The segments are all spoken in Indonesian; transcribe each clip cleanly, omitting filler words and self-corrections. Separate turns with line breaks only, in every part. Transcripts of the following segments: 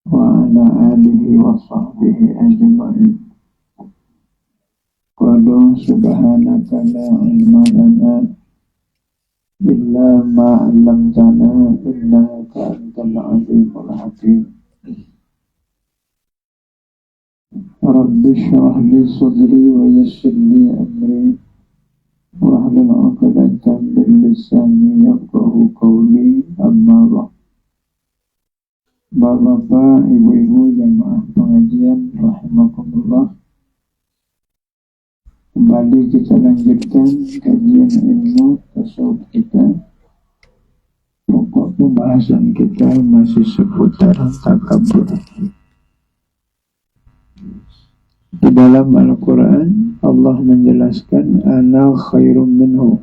wa ala alihi wa sahbihi ajma'in. Qadu subhanaka la ilma lana illa ma 'allamtana innaka antal alimul hakim. Rabbi shrah li sadri wa yassir li amri wahlul 'uqdatam min lisani yafqahu qawli. Amma ba'd. Bapak, ibu-ibu jamaah pengajian rahimakumullah, kembali kita lanjutkan kajian ilmu tasawuf kita. Pokok pembahasan kita masih seputar takabur. Di dalam Al-Quran Allah menjelaskan ana khairum minhu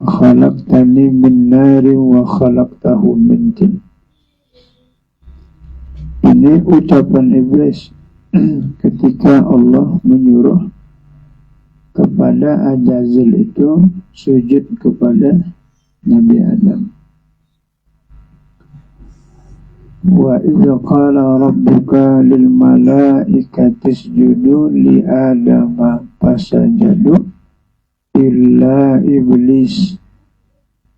khalaqtani min nari wa khalaqtahu min tin. Ini ucapan iblis ketika Allah menyuruh kepada Ajazil itu sujud kepada Nabi Adam. Wa idza qala rabbuka lil malaikati isjudu li adama fasajadu illa iblis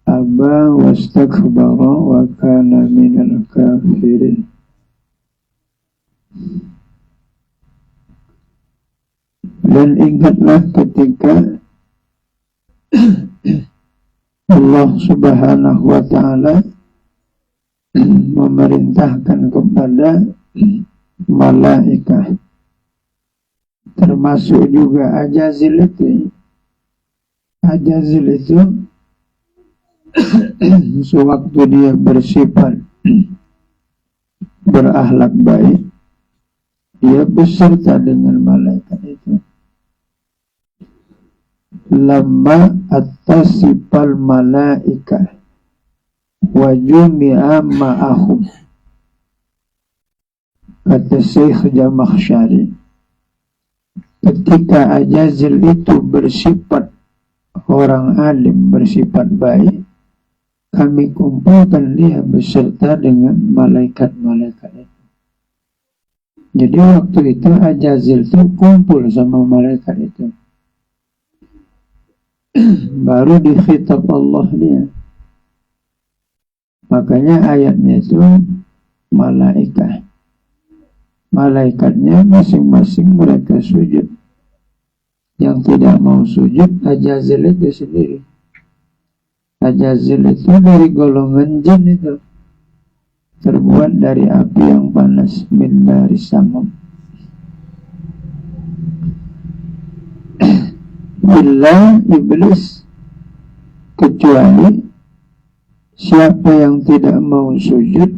aba wastakbara wa kana minal kafirin. Dan ingatlah ketika Allah subhanahu wa ta'ala memerintahkan kepada malaikat, termasuk juga Ajazil itu. Ajazil itu sewaktu dia bersifat berakhlak baik, dia beserta dengan malaikat itu. Lamma attasifal malaika wa jumi'a ma'ahum, kata Syekh Jamakhsyari, ketika Ajazil itu bersifat orang alim, bersifat baik, kami kumpulkan dia beserta dengan malaikat-malaikat itu. Jadi waktu itu Ajazil itu kumpul sama malaikat itu. Baru dikhitab Allah dia. Makanya ayatnya itu malaikat. Malaikatnya masing-masing mereka sujud. Yang tidak mau sujud Ajazil itu sendiri. Ajazil itu dari golongan jin itu, terbuat dari api yang panas, min dari samam. Illa iblis, kecuali siapa yang tidak mau sujud,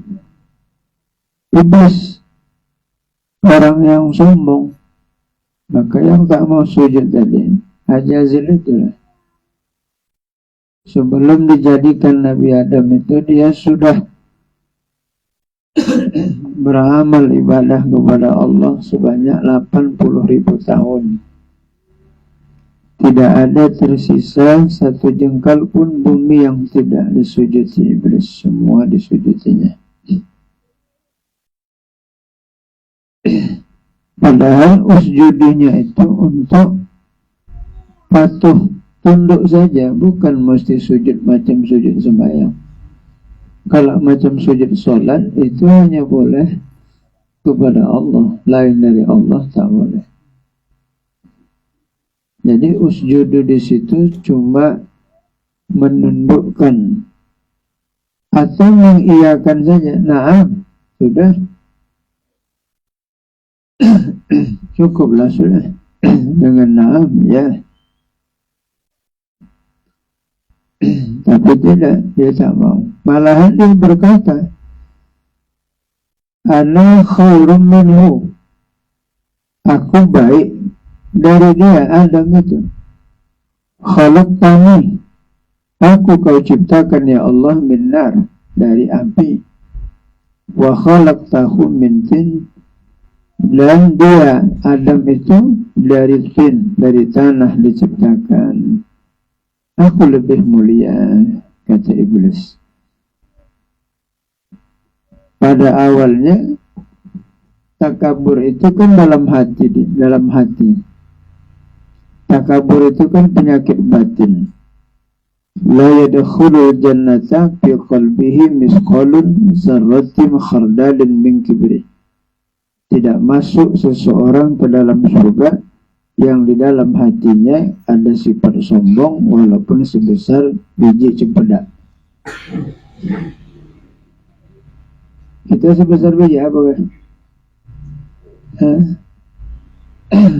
iblis, orang yang sombong. Maka yang tak mau sujud tadi Ajazil itulah. Sebelum dijadikan Nabi Adam itu dia sudah beramal ibadah kepada Allah sebanyak 80.000 tahun. Tidak ada tersisa satu jengkal pun bumi yang tidak disujudi iblis. Semua disujutinya. Padahal usjudinya itu untuk patuh, tunduk saja, bukan mesti sujud macam sujud sembahyang. Kalau macam sujud sholat itu hanya boleh kepada Allah, lain dari Allah tak boleh. Jadi usjudu di situ cuma menundukkan atau mengiyakan saja. Naam, sudah. Cukuplah sudah dengan naam, ya. Tapi tidak, dia tak mau. Malahan dia berkata, ana khairum minhu, aku baik dari dia, Adam itu. Khalaqtani, aku kau ciptakan ya Allah, min nar, dari api. Wa khalaqtahu min tin, dan dia Adam itu dari tin, dari tanah diciptakan. Aku lebih mulia, kata iblis. pada awalnya takabur itu kan dalam hati, dalam hati. Takabur itu kan penyakit batin. La yadkhulul jannata fi qalbihi misqalun zarratin khardalin min kibri. Tidak masuk seseorang ke dalam surga yang di dalam hatinya ada sifat sombong walaupun sebesar biji cempedak. Kita sebesar biji apa kan?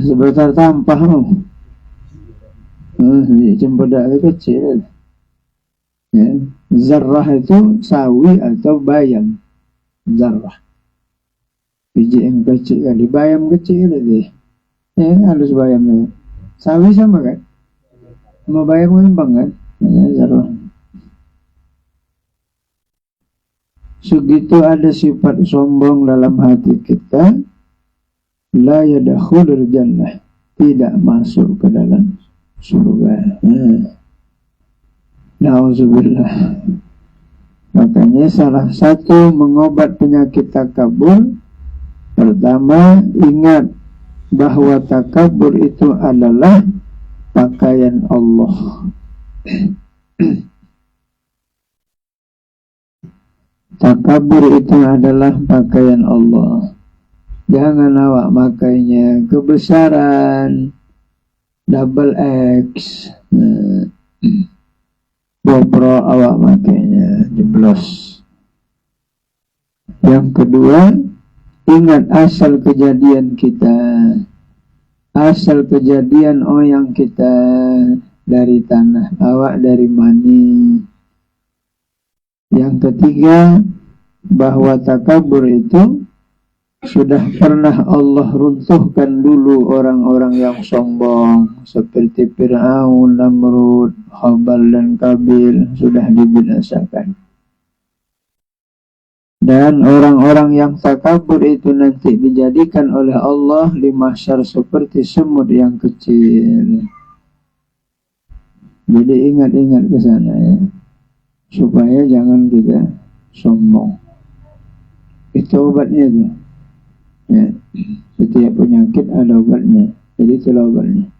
Sebesar tampah. Biji cempedak itu kecil. Ya. Zarrah itu sawi atau bayam. Zarrah. Biji yang kecil kan, di bayam kecil itu. Ya, halus bayam. Sawi sama kan? Sama bayam ngembang kan? Ya, zarrah. Segitu ada sifat sombong dalam hati kita, la yadkhulul jannah, tidak masuk ke dalam surga. Nauzubillah. Makanya salah satu mengobat penyakit takabur, pertama ingat bahwa takabur itu adalah pakaian Allah. Takabur itu adalah pakaian Allah. Jangan awak makainya kebesaran, double X, bobro awak makainya jeblos. Yang kedua, ingat asal kejadian kita. Asal kejadian oyang kita dari tanah, awak dari mani. Yang ketiga, bahwa takabur itu sudah pernah Allah runtuhkan dulu orang-orang yang sombong seperti Fir'aun, Namrud, Habal dan Kabil sudah dibinasakan. Dan orang-orang yang takabur itu nanti dijadikan oleh Allah di mahsyar seperti semut yang kecil. Jadi ingat-ingat ke sana ya, supaya jangan kita sombong. Itu obatnya tuh. Ya, setiap penyakit ada obatnya. Jadi itulah obatnya.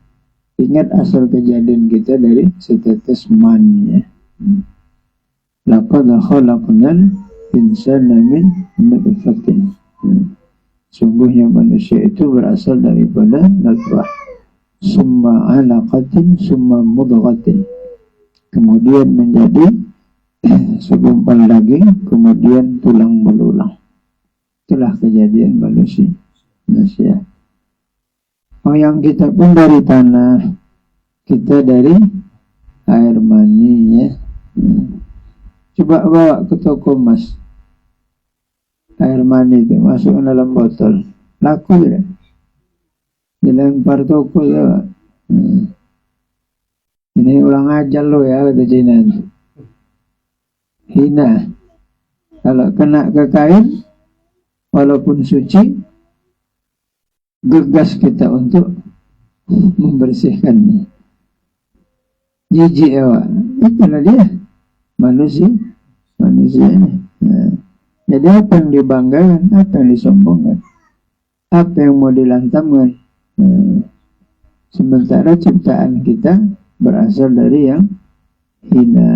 Ingat asal kejadian kita dari setetes mani ya. Laqad khalaqnal insana min nutfatin. Sungguhnya manusia itu berasal daripada nutfah, summa alaqatin, summa mudghatin, kemudian menjadi segumpal daging, kemudian tulang belulang. Itulah kejadian manusia. Yang kita pun dari tanah, kita dari air mani ya. Coba bawa ke toko emas, air mani itu masuk ke dalam botol, laku tidak? Dilempar toko ya. Ini ulang ajar lo ya, kata Cina. Hina. Kalau kena ke kain, walaupun suci, gegas kita untuk membersihkannya. Jijik ya, Pak. Itulah dia manusia ini. Nah, jadi apa yang dibanggakan, apa yang disombongkan, apa yang mau dilantamkan. Sementara ciptaan kita berasal dari yang hina.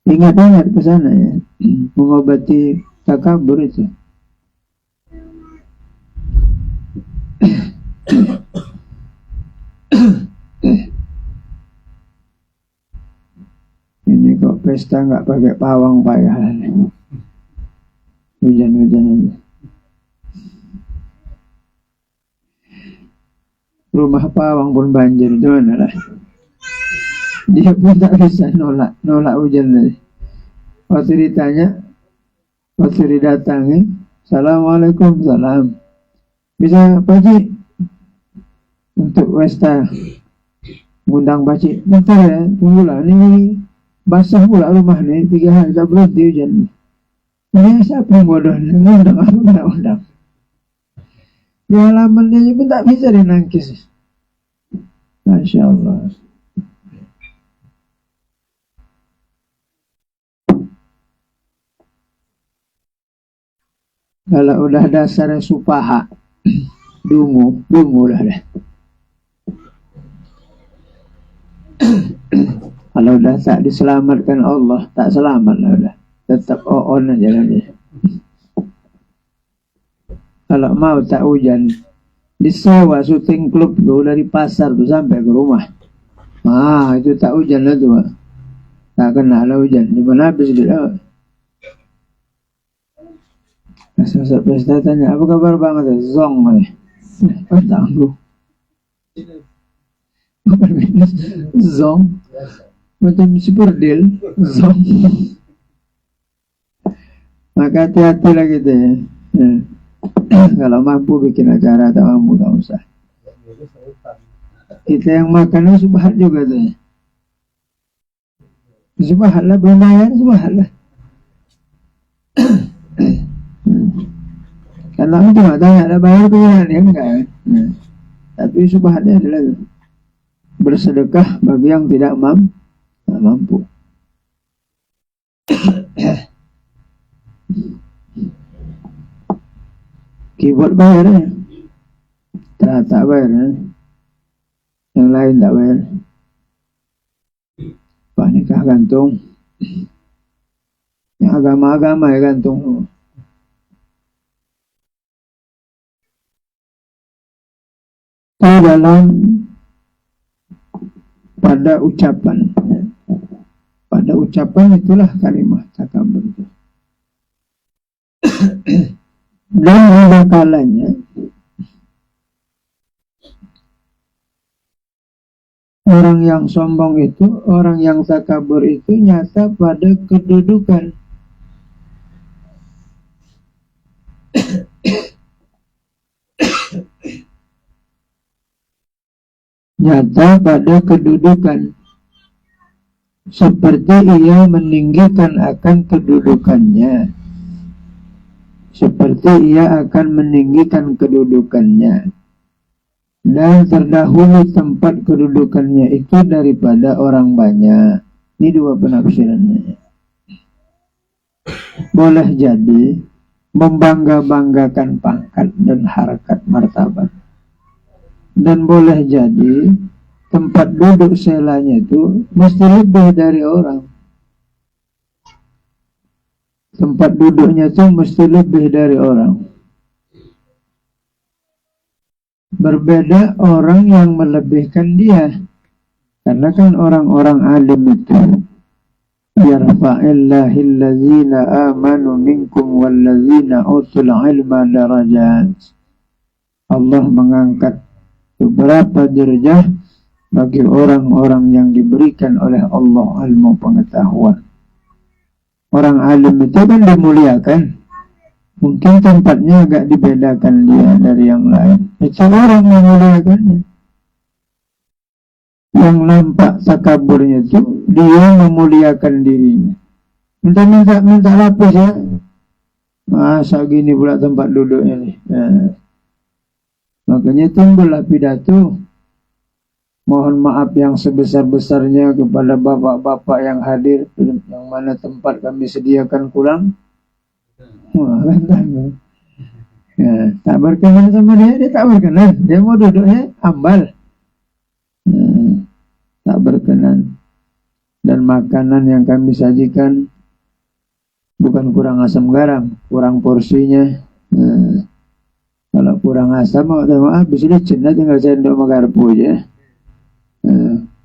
Ingat-ingat ke sana ya, mengobati takabur itu. Ini kok pesta nggak pakai pawang payahan, hujan-hujan aja. Rumah pawang pun banjir, gimana lah? Dia pun tak bisa nolak hujan tadi. Waktu ditanya, waktu didatangi, Assalamualaikum, salam. Bisa Pakcik untuk pesta ngundang Pakcik? Bentar ya, tunggulah. Ini basah pula rumah ni, 3 hari tak berhenti hujan. Ini siapa yang bodoh? Ngundang aku tak undang. Di halaman dia pun tak bisa dinangkis. Masya Allah. Kalau udah dasarnya supaha, dungu lah dah. Kalau udah tak diselamatkan Allah, tak selamat lah udah. Tetap on aja lah dia. Kalau mau tak hujan, disewa syuting klub tuh dari pasar tuh sampai ke rumah. Itu tak hujan lah tuh. Tak kena lah hujan. Di mana habis dia? Masa pesta tanya, apa kabar banget? Zong nih. Apa tangguh? Zong. Macam si Perdil. Zong. Maka hati-hati lah gitu ya. Kalau mampu bikin acara, tak mampu tak usah. Kita yang makannya subhat juga tuh. Subhat lah, belum bayar subhat lah. Karena aku cuma tanya ada bayar kemudian ya enggak. Tapi subhatnya adalah bersedekah bagi yang tidak mampu. Keyboard bayar ya. Tak bayar ya. Yang lain tak bayar. Pak nikah gantung. Yang agama-agama ya gantung. Dalam pada ucapan itulah kalimat takabur itu. Dan ada kalanya orang yang sombong itu, orang yang takabur itu nyata pada kedudukan. Nyata pada kedudukan, seperti ia meninggikan akan kedudukannya, seperti ia akan meninggikan kedudukannya, dan terdahulu tempat kedudukannya itu daripada orang banyak. Ini dua penafsirannya. Boleh jadi membangga-banggakan pangkat dan harkat martabat. Dan boleh jadi tempat duduk selanya itu mesti lebih dari orang. Tempat duduknya itu mesti lebih dari orang. Berbeda orang yang melebihkan dia. Karena kan orang-orang alim itu yarfa'illahil ladzina amanu minkum wal ladzina utul ilma darajat. Allah mengangkat beberapa derajat bagi orang-orang yang diberikan oleh Allah ilmu pengetahuan. Orang alim itu kan dimuliakan. Mungkin tempatnya agak dibedakan dia dari yang lain. Itu orang memuliakannya. Yang nampak takaburnya itu dia memuliakan dirinya. Minta lapis ya. Masa gini pula tempat duduknya nih. Makanya timbullah pidato mohon maaf yang sebesar-besarnya kepada bapak-bapak yang hadir, yang mana tempat kami sediakan kurang. Tak berkenan sama dia tak berkenan. Dia mau duduknya ambal. Tak berkenan. Dan makanan yang kami sajikan bukan kurang asam garam, kurang porsinya. Kalau kurang asam, habis ini cina tinggal sendok magarpu aja.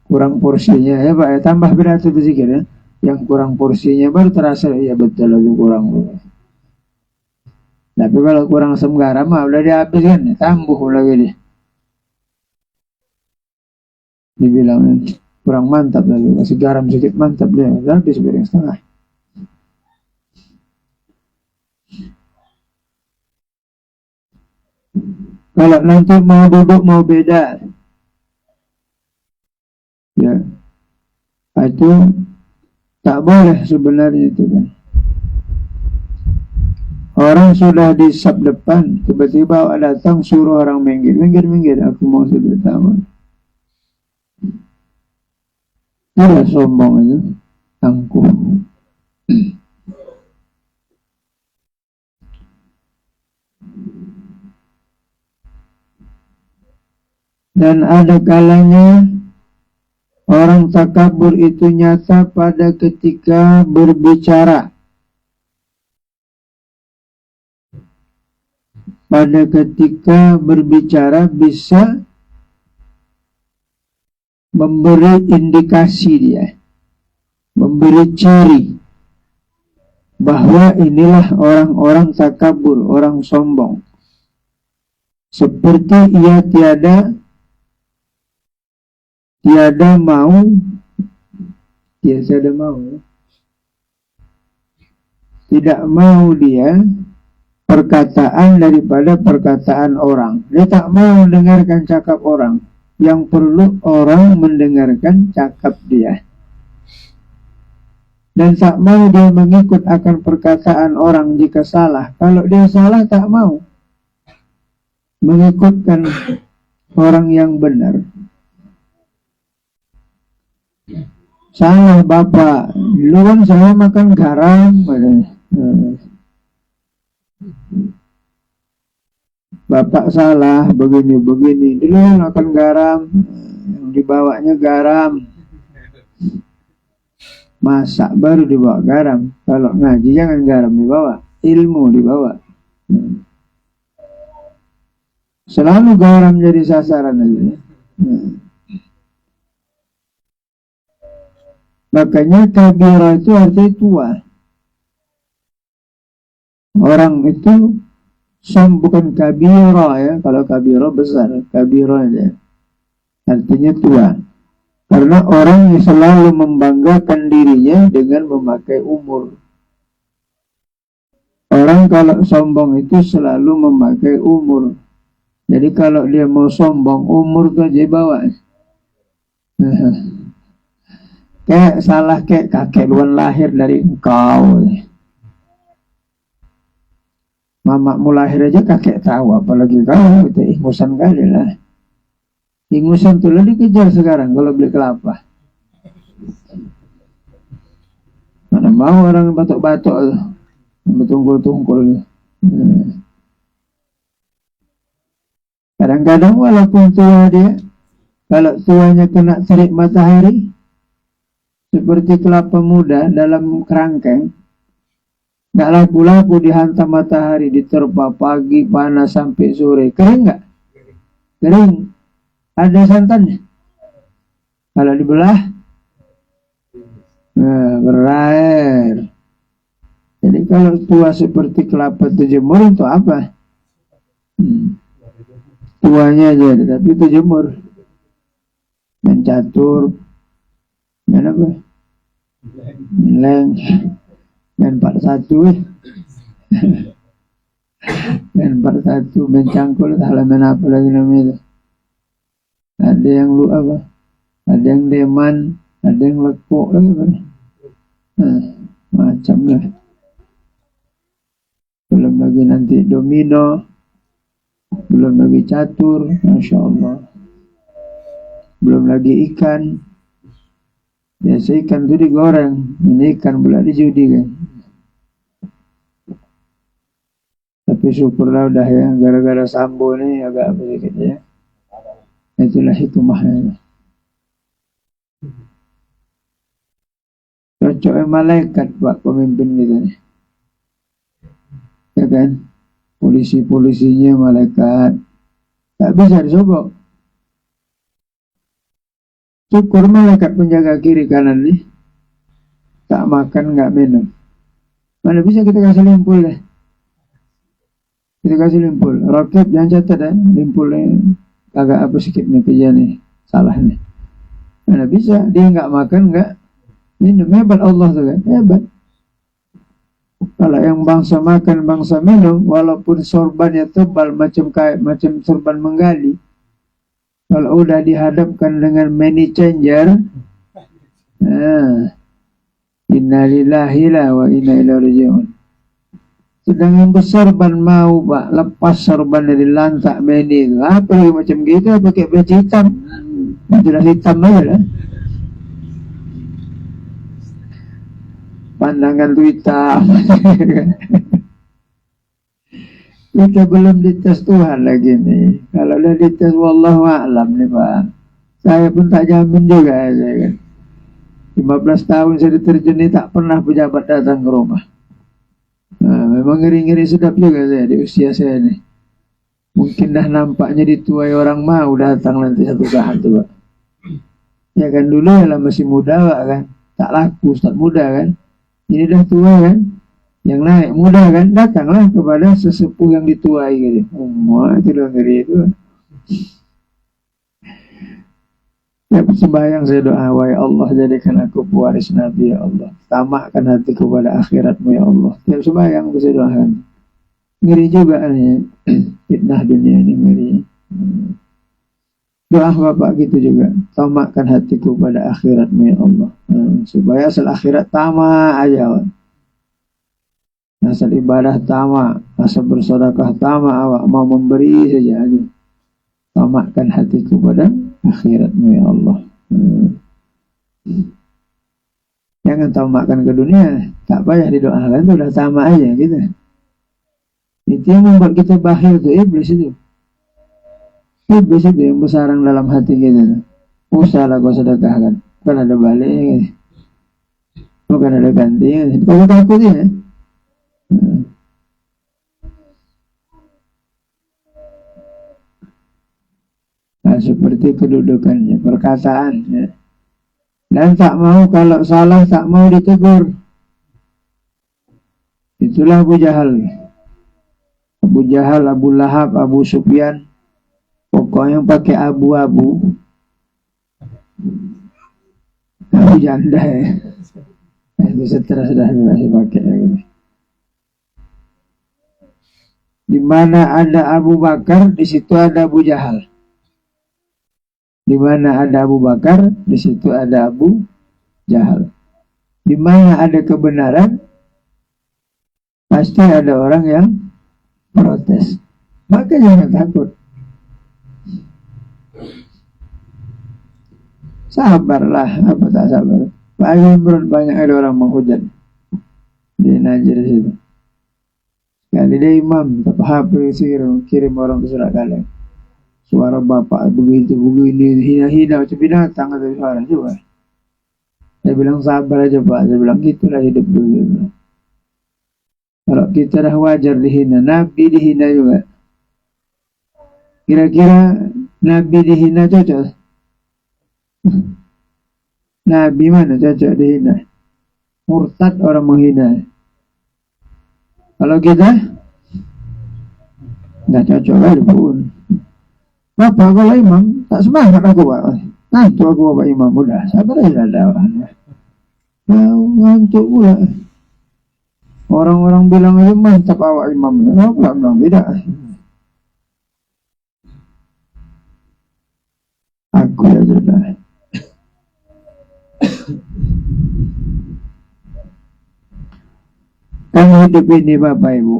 Kurang porsinya ya Pak, ya, tambah berat itu sedikit ya. Yang kurang porsinya baru terasa, ya betul itu kurang. Tapi kalau kurang asam garam, udah dihabis kan, tambuh lagi dia. Dibilang kurang mantap lagi, kasih garam sedikit mantap dia, udah habis piring setengah. Kalau nanti mau duduk mau beda, ya itu tak boleh sebenarnya itu kan. Orang sudah di sab depan, tiba-tiba datang suruh orang minggir, aku mau sudut taman. Tidak sombong itu, angkuh. Dan ada kalanya orang takabur itu nyata pada ketika berbicara. Pada ketika berbicara bisa memberi indikasi dia, memberi ciri bahwa inilah orang-orang takabur, orang sombong. Seperti ia tiada mau, tidak mau dia perkataan daripada perkataan orang. Dia tak mau mendengarkan cakap orang. Yang perlu orang mendengarkan cakap dia. Dan tak mau dia mengikut akan perkataan orang jika salah. Kalau dia salah tak mau mengikutkan orang yang benar. Salah bapak, dulu kan saya makan garam. Bapak salah begini. Dulu makan garam, yang dibawanya garam. Masak baru dibawa garam. Kalau ngaji jangan garam dibawa, ilmu dibawa. Selalu garam jadi sasaran aja. Makanya kabira itu artinya tua. Orang itu bukan kabira ya. Kalau kabira besar, kabira aja. Artinya tua. Karena orang yang selalu membanggakan dirinya dengan memakai umur. Orang kalau sombong itu selalu memakai umur. Jadi kalau dia mau sombong, umur tuh aja bawa. Kayak salah kayak kakek luan lahir dari engkau. Mamamu lahir aja kakek tahu, apalagi kau itu ingusan kali lah. Ingusan tuh lah dikejar sekarang kalau beli kelapa. Mana mau orang batuk-batuk, bertungkul-tungkul. Kadang-kadang walaupun tua dia, kalau tuanya kena terik matahari, seperti kelapa muda dalam kerangkeng, nggak laku-laku dihantam matahari, diterpa pagi panas sampai sore. Kering nggak? Kering. Ada santannya. Kalau dibelah, berair. Jadi kalau tua seperti kelapa terjemur untuk apa? Tuanya aja, tapi terjemur. Main catur, main apa? Leng. Main 41 main 41 main cangkul, main apa lagi namanya. Ada yang lu apa, ada yang deman, ada yang lekuk lagi macam lah. Belum lagi nanti domino, belum lagi catur, Masya Allah. Belum lagi ikan. Biasa ikan itu digoreng, ini ikan pula dijudi kan. Tapi syukurlah udah ya, gara-gara Sambo nih agak apa sedikit ya. Itulah hikmahnya. Cocoknya malaikat Pak pemimpin kita nih. Ya kan? Polisi-polisinya malaikat. Tak bisa disogok. Syukur malaikat penjaga kiri kanan nih. Tak makan, nggak minum. Mana bisa kita kasih limpul deh. Kita kasih limpul. Rokib jangan catat ya. Limpulnya agak apa sedikit nih kerja nih. Salah nih. Mana bisa. Dia nggak makan, nggak minum. Hebat Allah tuh kan. Hebat. Kalau yang bangsa makan, bangsa minum, walaupun sorbannya tebal macam sorban menggali. Kalau udah dihadapkan dengan money changer, innalillahi wa inna ilaihi raji'un. Sedang yang bersorban mau Pak lepas sorban dari lantak money itu, apa lagi macam gitu, pakai baju hitam, jelas hitam aja lah. Pandangan tuh hitam. Kita belum dites Tuhan lagi nih. Kalau udah dites wallahu a'lam nih Pak, saya pun tak jamin juga saya kan. 15 tahun saya diterjun ini tak pernah pejabat datang ke rumah. Nah, memang ngeri-ngeri sedap juga saya di usia saya nih. Mungkin dah nampaknya dituai orang mau datang nanti satu saat tuh Pak. Ya kan dulu ya lah masih muda Pak kan. Tak laku Ustaz muda kan. Ini dah tua kan. Yang naik muda kan. Datanglah kepada sesepuh yang dituai gitu. Wah itu loh ngeri itu. Ya sembahyang saya doa, wahai Allah jadikan aku pewaris Nabi ya Allah. Tamakkan hatiku pada akhiratmu ya Allah. Tiap sembahyang saya doakan. Ngeri juga nih. Fitnah dunia ini ngeri. Doa Bapak gitu juga. Tamakkan hatiku pada akhiratmu ya Allah. Supaya asal akhirat tamak aja. Asal ibadah tamak. Asal bersedekah tamak. Awak mau memberi saja aja. Tamakkan hatiku pada akhiratmu ya Allah. Jangan tamakkan ke dunia. Tak payah didoakan. Itu udah tamak aja gitu. Itu yang membuat kita bakhil tuh iblis itu. Iblis itu yang bersarang dalam hati kita. Usahlah kau sedekahkan. Bukan ada balik. Bukan ada ganti. Kau takut ya. Nah, seperti kedudukannya, perkataannya. Dan tak mau kalau salah tak mau ditegur. Itulah Abu Jahal. Abu Jahal, Abu Lahab, Abu Sufyan. Pokoknya pakai abu-abu. Abu janda ya. Itu setelah sudah masih pakai gitu. Di mana ada Abu Bakar, di situ ada Abu Jahal. Di mana ada Abu Bakar, di situ ada Abu Jahal. Di mana ada kebenaran, pasti ada orang yang protes. Maka jangan takut. Sabarlah, apa tak sabar. Pak Imran banyak ada orang menghujat di Najir situ. Kali dia imam, tak HP kirim orang ke Surakarta. Suara bapak begitu begini, hina-hina macam binatang atau suara coba. Saya bilang sabar aja Pak. Saya bilang gitulah hidup dulu. Kalau kita dah wajar dihina, Nabi dihina juga. Kira-kira Nabi dihina cocok? Nabi mana cocok dihina? Murtad orang menghina. Kalau kita nggak cocok lah pun. Bapak kalau imam tak semangat aku Pak. Ngantuk aku Bapak imam udah. Sabar aja ada orang. Ngantuk pula. Orang-orang bilang aja mantap awak imam. Aku bilang tidak. Aku ya sudah. Kami hidup ini Bapak Ibu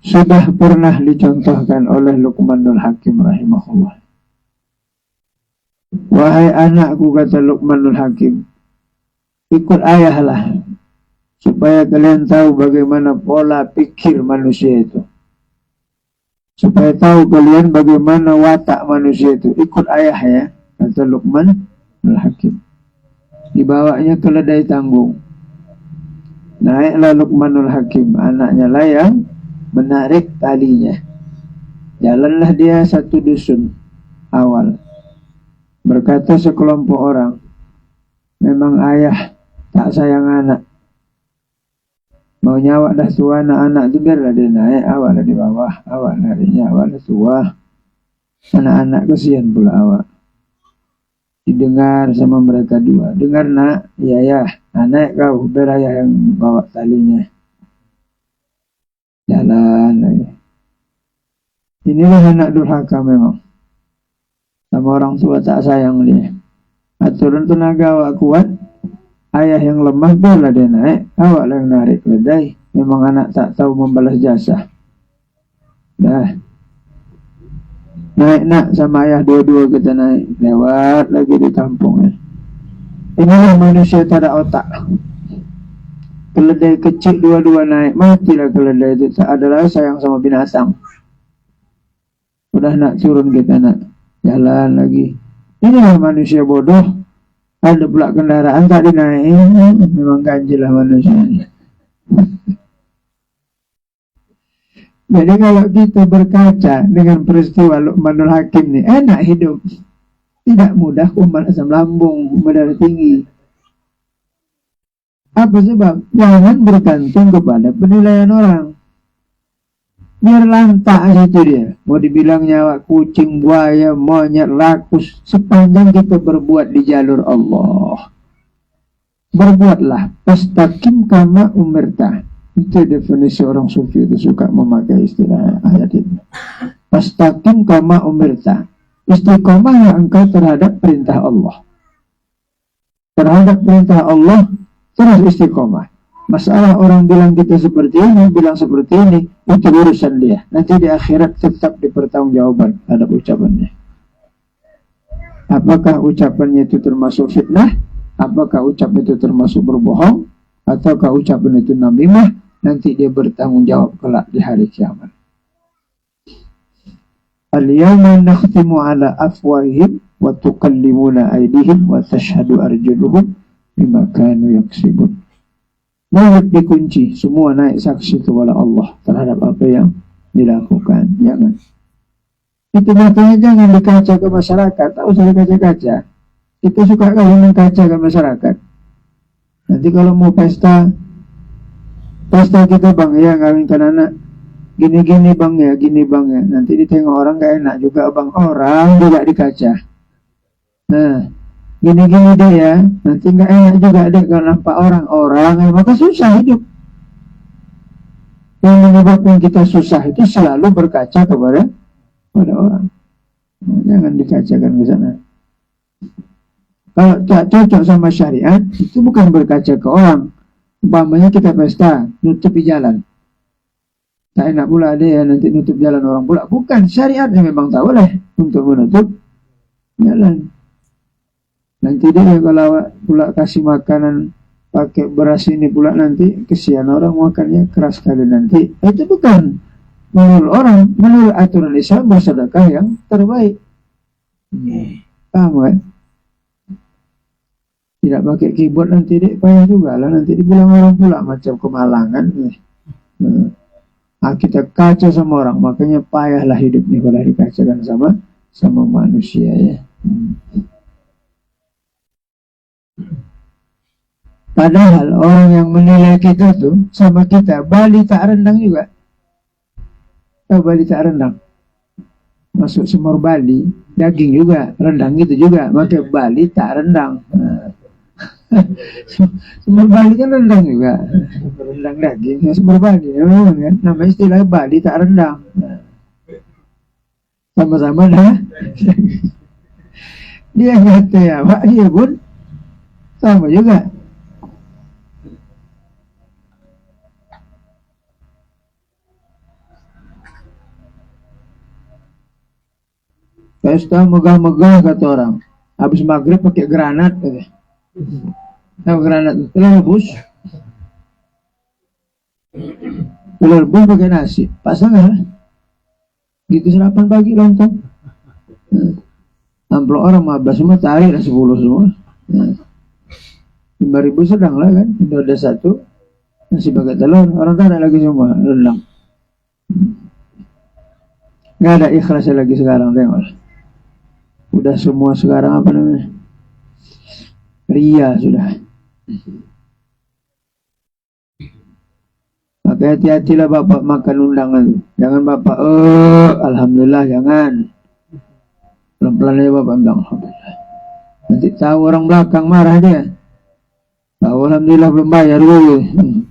sudah pernah dicontohkan oleh Luqmanul Hakim rahimahullah. Wahai anakku kata Luqmanul Hakim, ikut ayahlah supaya kalian tahu bagaimana pola pikir manusia itu. Supaya tahu kalian bagaimana watak manusia itu. Ikut ayah ya, kata Luqmanul Hakim. Dibawanya keledai tanggung. Naiklah Luqmanul Hakim, anaknya lah yang menarik talinya. Jalanlah dia satu dusun awal. Berkata sekelompok orang, memang ayah tak sayang anak. Mau nyawa dah tua anak-anak itu biarlah dia naik, awak lah di bawah, awak larinya, awak lah tua. Anak-anak kesian pula awak. Didengar sama mereka dua. Dengar nak, ya, naik kau, biar ayah yang bawa talinya. Jalan lagi. Inilah anak durhaka memang. Sama orang tua tak sayang dia. Aturan tenaga awak kuat, ayah yang lemah biarlah dia naik, awak lah yang narik keledai. Memang anak tak tahu membalas jasa. Dah. Naik nak sama ayah dua-dua kita naik. Lewat lagi di kampung ya. Inilah manusia tak ada otak. keledai kecil dua-dua naik, matilah keledai itu. Tak adalah sayang sama binatang. Udah nak turun kita nak jalan lagi. Inilah manusia bodoh. Ada pula kendaraan tak dinaik. Memang ganjil lah manusia. Jadi kalau kita berkaca dengan peristiwa Luqmanul Hakim ini, enak hidup. Tidak mudah umat asam lambung, mendarah tinggi. Apa sebab? Jangan bergantung kepada penilaian orang. Biar lantak itu dia. Mau dibilang nyawa kucing, buaya, monyet, rakus. Sepanjang kita berbuat di jalur Allah. Berbuatlah. Pastaqim kama umirta. Itu definisi orang sufi itu suka memakai istilah ayat ini. Pastaqim kama umirta. Istiqomahnya engkau terhadap perintah Allah. Terhadap perintah Allah terus istiqomah. Masalah orang bilang kita seperti ini, bilang seperti ini, itu urusan dia. Nanti di akhirat tetap dipertanggungjawabkan ada ucapannya. Apakah ucapannya itu termasuk fitnah? Apakah ucapan itu termasuk berbohong? Ataukah ucapan itu namimah? Nanti dia bertanggung jawab kelak di hari kiamat. Al-yawma nakhtimu ala afwahihim wa tukallimuna aydihim wa tashhadu arjuluhum bima kanu yaksibun. Mulut dikunci, semua naik saksi kepada Allah terhadap apa yang dilakukan. Jangan. Itu makanya jangan dikaca ke masyarakat. Tak usah dikaca-kaca. Kita suka kalau mengkaca ke masyarakat. Nanti kalau mau pesta kita bang ya ngawinkan anak. Gini-gini bang ya, gini bang ya. Nanti ditengok orang gak enak juga bang. Orang juga dikaca. Nah, gini-gini deh ya. Nanti gak enak juga deh kalau nampak orang ya, maka susah hidup. Yang menyebabkan kita susah itu selalu berkaca kepada orang. Nah, jangan dikacakan ke sana. Kalau tak cocok sama syariat, itu bukan berkaca ke orang. Umpamanya kita pesta, nutupi jalan. Tak enak pula dia nanti nutup jalan orang pula. Bukan, syariatnya memang tak boleh untuk menutup jalan. Nanti dia kalau pula kasih makanan pakai beras ini pula nanti kesian orang makannya keras sekali nanti. Itu bukan menurut orang, menurut aturan Islam bersedekah yang terbaik. Paham kan? Tidak pakai keyboard nanti dek payah juga lah. Nanti dibilang orang pula macam kemalangan. Kita kaca sama orang, makanya payahlah hidup ini kalau dikacakan sama manusia ya. Padahal orang yang menilai kita tuh sama kita Bali tak rendang juga. Tahu Bali tak rendang? Masuk semur Bali, daging juga, rendang gitu juga. Maka Bali tak rendang. Semur Bali kan rendang juga. Rendang daging, semur Bali kan? Nama istilah Bali tak rendang. Sama-sama dah. Dia kata ya Pak, dia pun sama juga. Pesta megah-megah kata orang. Habis maghrib pakai granat kata. Tahu granat itu? Telur rebus. Telur rebus pakai nasi. Pasangan lah. Gitu sarapan pagi lontong. Amplop orang 15 semua, tarik lah 10 semua. 5.000 sedang lah kan. Udah ada satu. Nasi pakai telur. Orang tak ada lagi semua. Rendang. Nggak ada ikhlasnya lagi sekarang. Tengok. Udah semua sekarang apa namanya? Ria sudah. Maka hati-hatilah bapak makan undangan. Jangan bapak, alhamdulillah jangan. Pelan-pelan aja bapak bilang alhamdulillah. Nanti tahu orang belakang marah dia. Tahu alhamdulillah belum bayar dulu.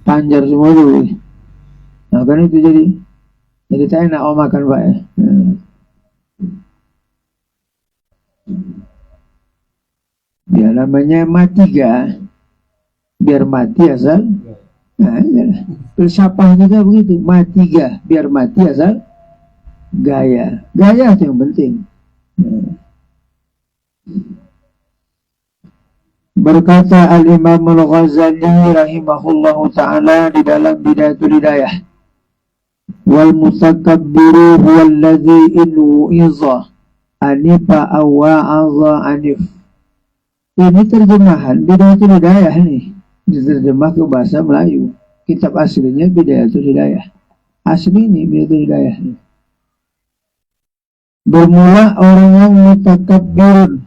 Panjar semua dulu. Nah kan itu jadi tak enak makan pak ya. Ya namanya mati ga, biar mati asal. Nah, filsafah juga begitu, mati ga, biar mati asal gaya itu yang penting. Berkata Al-Imam Al-Ghazali rahimahullahu ta'ala di dalam Bidayatul Hidayah, wal mutakabbiru huwallazi in wu'iza anifa awa'aza anif. Ini terjemahan Bidayatul Hidayah nih, diterjemah ke bahasa Melayu. Kitab aslinya Bidayatul Hidayah. Asli ini Bidayatul Hidayah nih. Bermula orang yang mutakabbirun,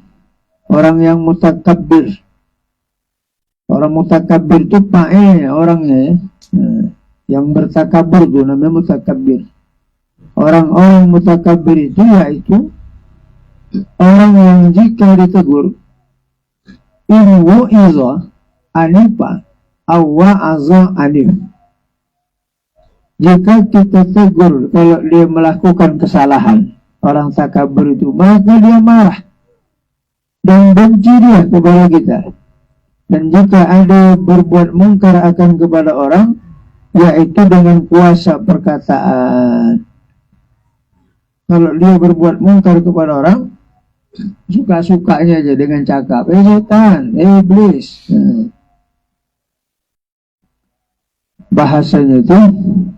orang yang mutakabbir. Orang mutakabbir itu pa'e orangnya, yang bertakabur itu namanya mutakabbir. Orang-orang mutakabbir itu yaitu orang yang jika ditegur in wu'iza anifa awa'aza anif. Jika kita tegur kalau dia melakukan kesalahan, orang takabur itu, maka dia marah dan benci dia kepada kita. Dan jika ada berbuat mungkar akan kepada orang, yaitu dengan kuasa perkataan. Kalau dia berbuat mungkar kepada orang, suka-sukanya aja dengan cakap, setan, iblis. Bahasanya itu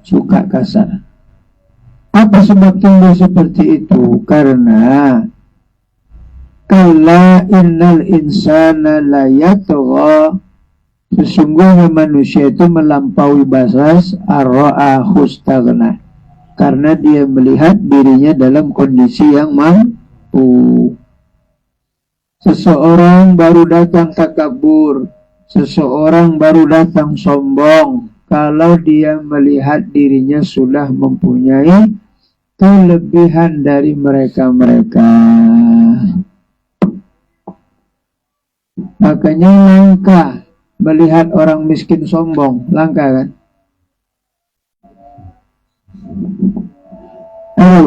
suka kasar. Apa sebab timbul seperti itu? Karena kalla innal insana la yatgha, sesungguhnya manusia itu melampaui batas ar-ra'a hustaghna, karena dia melihat dirinya dalam kondisi yang mampu. Seseorang baru datang takabur, seseorang baru datang sombong kalau dia melihat dirinya sudah mempunyai kelebihan dari mereka-mereka. Makanya langka melihat orang miskin sombong, langka kan?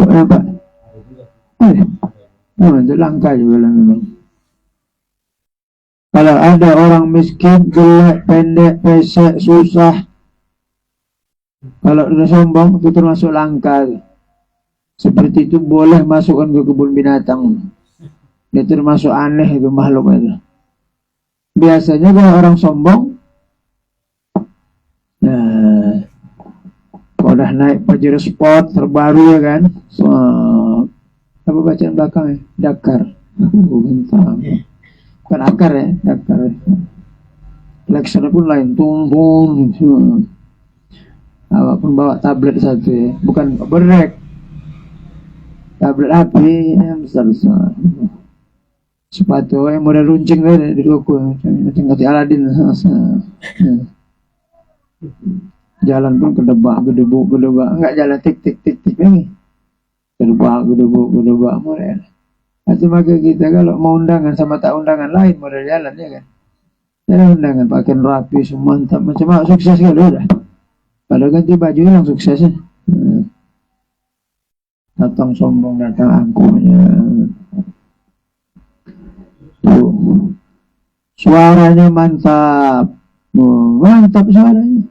Apa? Itu langka juga lah memang. Kalau ada orang miskin, jelek, pendek, pesek, susah, kalau udah sombong itu termasuk langka. Seperti itu boleh masukkan ke kebun binatang. Dia termasuk aneh itu makhluk itu. Biasanya kalau orang sombong, nah, udah naik Pajero Sport terbaru ya kan, so, apa bacaan belakangnya? Dakar, bukan akar ya, Dakar. Leksernya pun lain, tumpung, pun bawa tablet satu ya, bukan berek, tablet api yang besar-besar. Sepatu yang model runcing tadi di toko, macam kata Aladin. Jalan pun kedebak, enggak jalan tik lagi. Kedebak model. Itu maka kita kalau mau undangan sama tak undangan lain model jalan ya kan. Jalan undangan pakai rapi semua mantap macam sukses kan udah. Kalau ganti baju yang sukses ya. Datang sombong, datang angkuhnya. Tuh. Suaranya mantap. Mantap suaranya.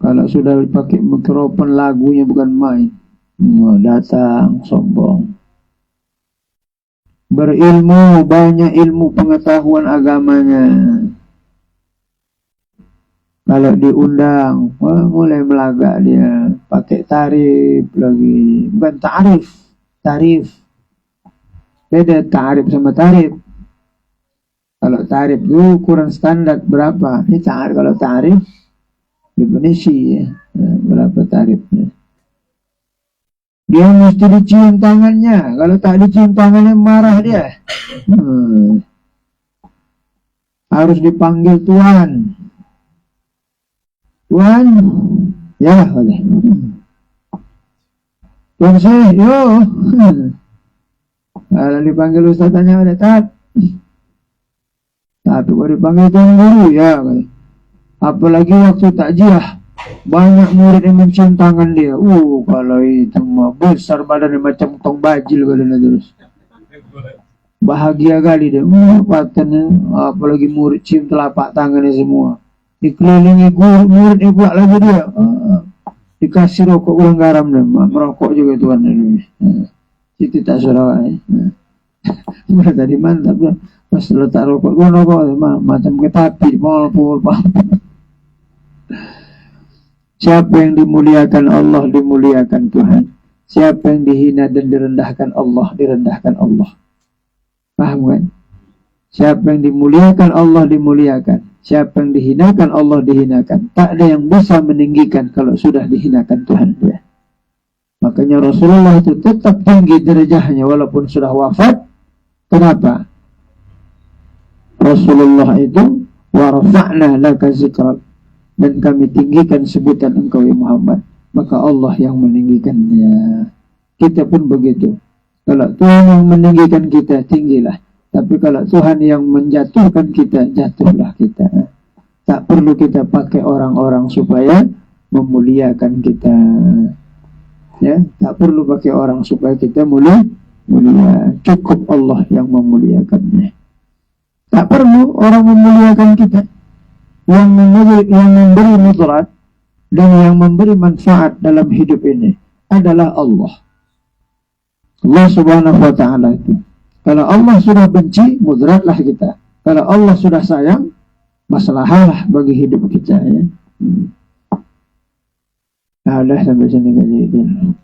Kalau sudah pakai mikrofon lagunya bukan main. Datang sombong. Berilmu, banyak ilmu pengetahuan agamanya. Kalau diundang, mulai melagak dia. Pakai tarif lagi. Bukan tarif. Beda tarif sama tarif. Kalau tarif itu ukuran standar berapa? Ini tarif, kalau tarif definisi ya. Berapa tarifnya? Dia mesti dicium tangannya. Kalau tak dicium tangannya marah dia. Harus dipanggil tuan. Tuan, ya boleh. Tuan saya, yo. Kalau dipanggil ustaznya ada tak. Tapi kalau dipanggil tuan guru, ya. Apalagi waktu takjiah, banyak murid yang mencium tangan dia. Kalau itu mah besar badannya macam tong bajil badannya terus. Bahagia kali dia. Apalagi murid cium telapak tangannya semua. Dikelilingi guru, muridnya pula lagi dia. Dikasih rokok kurang garam dia. Merokok juga tuan ini. Itu tak salah. Tadi mantap ya. Pas letak rokok gue rokok macam ketapi pol. Siapa yang dimuliakan Allah dimuliakan Tuhan. Siapa yang dihina dan direndahkan Allah direndahkan Allah. Paham kan? Siapa yang dimuliakan Allah dimuliakan. Siapa yang dihinakan Allah dihinakan. Tak ada yang bisa meninggikan kalau sudah dihinakan Tuhan dia. Makanya Rasulullah itu tetap tinggi derajahnya walaupun sudah wafat. Kenapa? Rasulullah itu wa rafa'na laka zikrak, dan kami tinggikan sebutan engkau ya Muhammad. Maka Allah yang meninggikannya. Kita pun begitu. Kalau Tuhan yang meninggikan kita, tinggilah. Tapi kalau Tuhan yang menjatuhkan kita, jatuhlah kita. Tak perlu kita pakai orang-orang supaya memuliakan kita. Ya, tak perlu pakai orang supaya kita mulia. Cukup Allah yang memuliakannya. Tak perlu orang memuliakan kita. Yang memberi mudarat dan yang memberi manfaat dalam hidup ini adalah Allah. Allah subhanahu wa ta'ala itu. Kalau Allah sudah benci, mudaratlah kita. Kalau Allah sudah sayang, masalahlah bagi hidup kita ya. Nah, udah sampai sini kajian.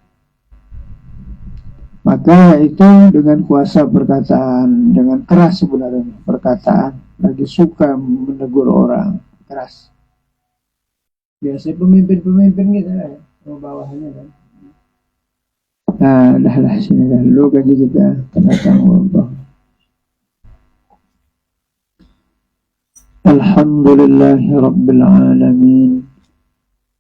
Maka itu dengan kuasa perkataan, dengan keras sebenarnya perkataan, lagi suka menegur orang keras. Biasa pemimpin gitu ya, bawahnya kan. Nah, dah sini dah dulu kaji kita tentang Allah. Alhamdulillahi Rabbil Alamin.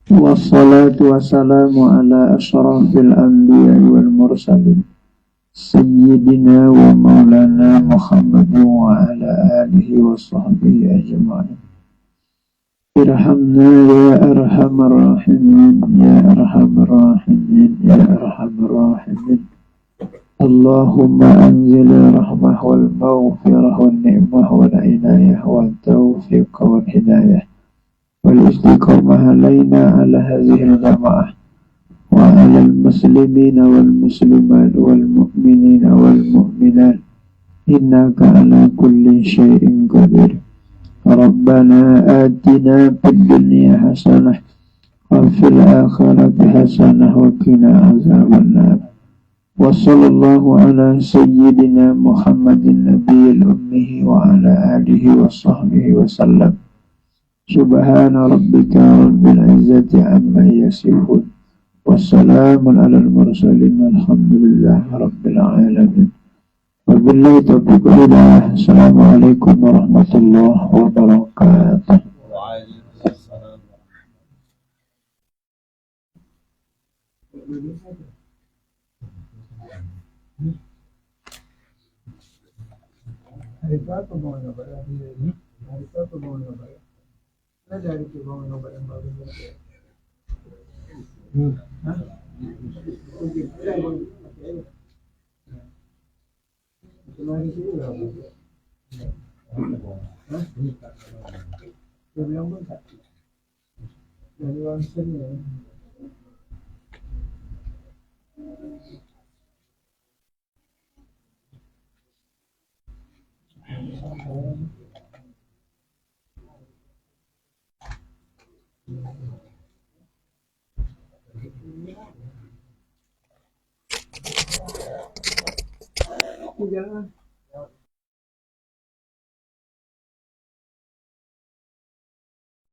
Wassalatu wassalamu ala ashrafil anbiya wal mursalin Sayyidina wa maulana Muhammad wa ala alihi wa sahbihi ajma'in. Irhamna ya arhamar rahimin, ya arhamar rahimin, ya arhamar rahimin. Allahumma anzil rahmah wal maghfirah wal ni'mah wal inayah wal taufiq wal hidayah wal istiqamah alaina ala hadhihi al-jama'ah wa ala al-muslimina wal muslimat wal mu'minina wal mu'minat innaka ala kulli syai'in qadir. Rabbana atina fid dunya hasanah wa fil akhirati hasanah wa qina azabannar. Wa sallallahu ala sayyidina Muhammadin nabiyil ummihi wa ala alihi wa sahbihi wa sallam. Subhana rabbika rabbil izzati amma yasifun. Wassalamun alal mursalin walhamdulillahi rabbil alamin. Wabillahi taufiq wal hidayah. Assalamualaikum warahmatullahi wabarakatuh. Waalaikumsalam. Hari apa mau nyoba lagi ini? Hari apa mau nyoba? Ada hari itu mau nyoba yang baru ini. Hah? Kemarin itu berapa? Hah? Dari yang mana? Dari Wangsen ya. Jangan